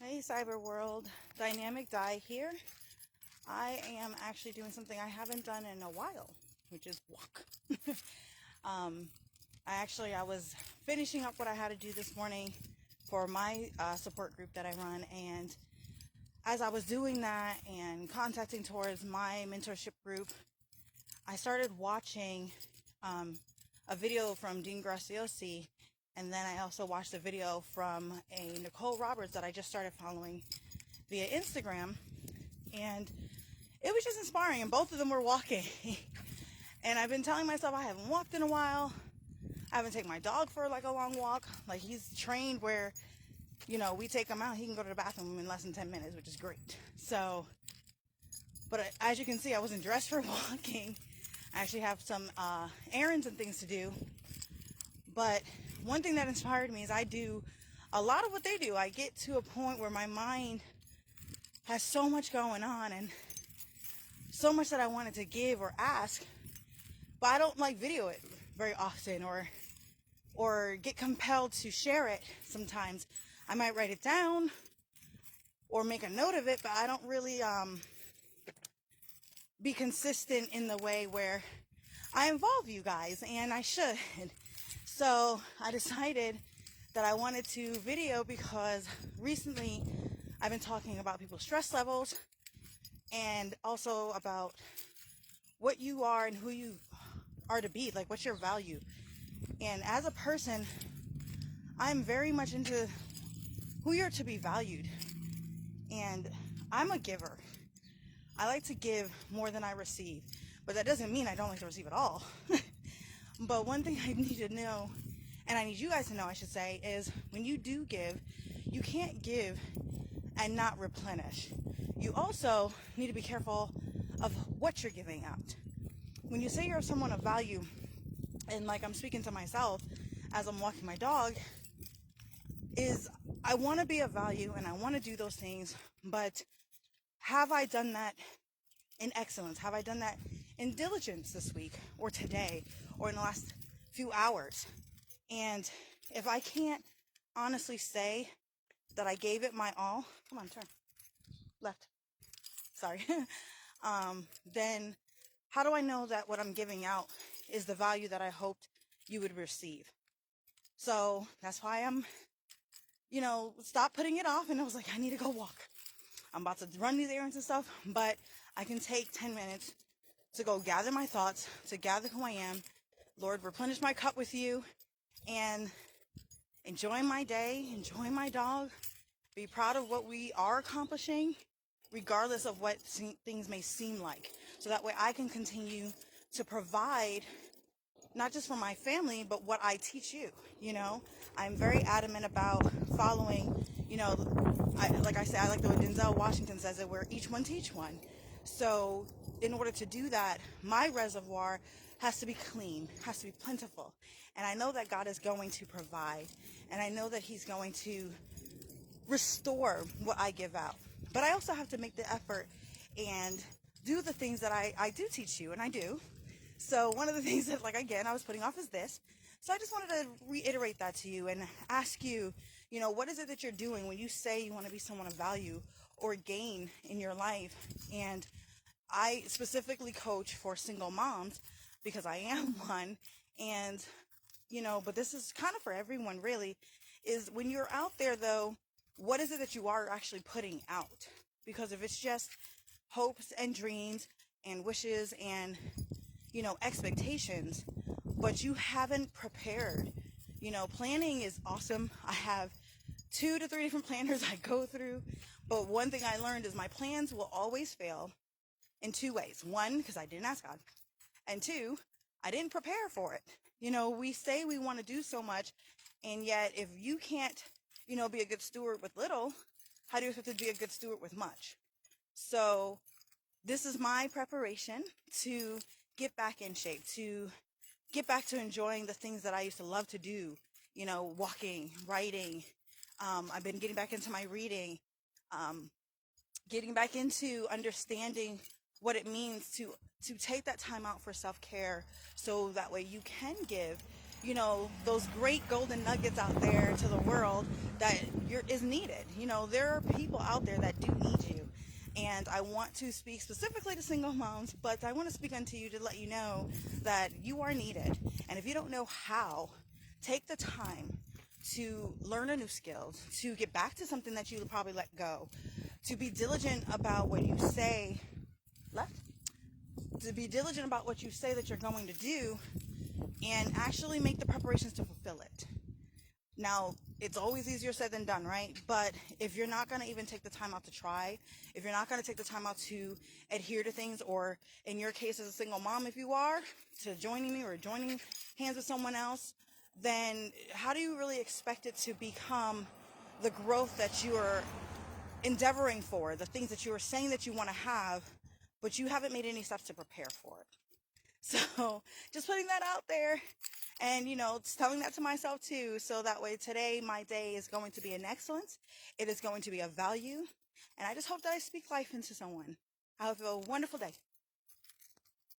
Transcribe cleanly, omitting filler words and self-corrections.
Hey cyber world, Dynamic Die here. I am actually doing something I haven't done in a while, which is walk. um, I was finishing up what I had to do this morning for my support group that I run, and as I was doing that and contacting towards my mentorship group, I started watching a video from Dean Graciosi, and then I also watched a video from a Nicole Roberts that I just started following via Instagram, and it was just inspiring, and both of them were walking. And I've been telling myself I haven't walked in a while. I haven't taken my dog for like a long walk. Like, he's trained where, we take him out, he can go to the bathroom in less than 10 minutes, which is great. So, but as you can see, I wasn't dressed for walking. I actually have some errands and things to do. But one thing that inspired me is I do a lot of what they do. I get to a point where my mind has so much going on and so much that I wanted to give or ask, but I don't like video it very often or get compelled to share it sometimes. I might write it down or make a note of it, but I don't really be consistent in the way where I involve you guys, and I should. So I decided that I wanted to video because recently I've been talking about people's stress levels and also about what you are and who you are to be, like what's your value. And as a person, I'm very much into who you're to be valued. And I'm a giver. I like to give more than I receive, but that doesn't mean I don't like to receive at all. But one thing I need to know, and I need you guys to know, I should say, is when you do give, you can't give and not replenish. You also need to be careful of what you're giving out. When you say you're someone of value, and like I'm speaking to myself as I'm walking my dog, is I want to be of value and I want to do those things, but have I done that in excellence? Have I done that in diligence this week or today or in the last few hours? And if I can't honestly say that I gave it my all, come on, turn left, sorry, then how do I know that what I'm giving out is the value that I hoped you would receive? So that's why I'm, stop putting it off. And I was like, I need to go walk. I'm about to run these errands and stuff, but I can take 10 minutes to go gather my thoughts, to gather who I am. Lord, replenish my cup with you and enjoy my day, enjoy my dog, be proud of what we are accomplishing, regardless of what things may seem like. So that way I can continue to provide not just for my family, but what I teach you. I'm very adamant about following, like I say, I like the way Denzel Washington says it, where each one teach one. So in order to do that, my reservoir has to be clean, has to be plentiful. And I know that God is going to provide, and I know that he's going to restore what I give out. But I also have to make the effort and do the things that I do teach you, and I do. So one of the things that, like, again, I was putting off is this. So I just wanted to reiterate that to you and ask you, what is it that you're doing when you say you want to be someone of value or gain in your life? And I specifically coach for single moms because I am one. And, but this is kind of for everyone really, is when you're out there though, what is it that you are actually putting out? Because if it's just hopes and dreams and wishes and expectations, but you haven't prepared. Planning is awesome. I have 2 to 3 different planners I go through, but one thing I learned is my plans will always fail in 2 ways. 1, because I didn't ask God, and 2, I didn't prepare for it. We say we want to do so much, and yet if you can't, be a good steward with little, how do you expect to be a good steward with much? So this is my preparation to get back in shape, to get back to enjoying the things that I used to love to do, walking, writing. I've been getting back into my reading, getting back into understanding what it means to take that time out for self-care so that way you can give you know, those great golden nuggets out there to the world that is needed. You know, there are people out there that do need you. And I want to speak specifically to single moms, but I want to speak unto you to let you know that you are needed. And if you don't know how, take the time to learn a new skill, to get back to something that you probably let go, to be diligent about what you say, left, to be diligent about what you say that you're going to do, and actually make the preparations to fulfill it. Now, it's always easier said than done, right? But if you're not going to even take the time out to try, if you're not going to take the time out to adhere to things, or in your case as a single mom, if you are, to joining me or joining hands with someone else, then how do you really expect it to become the growth that you are endeavoring for, the things that you are saying that you want to have, but you haven't made any steps to prepare for it? So just putting that out there, and you know, telling that to myself too, so that way today my day is going to be an excellence. It is going to be of value, and I just hope that I speak life into someone. Have a wonderful day.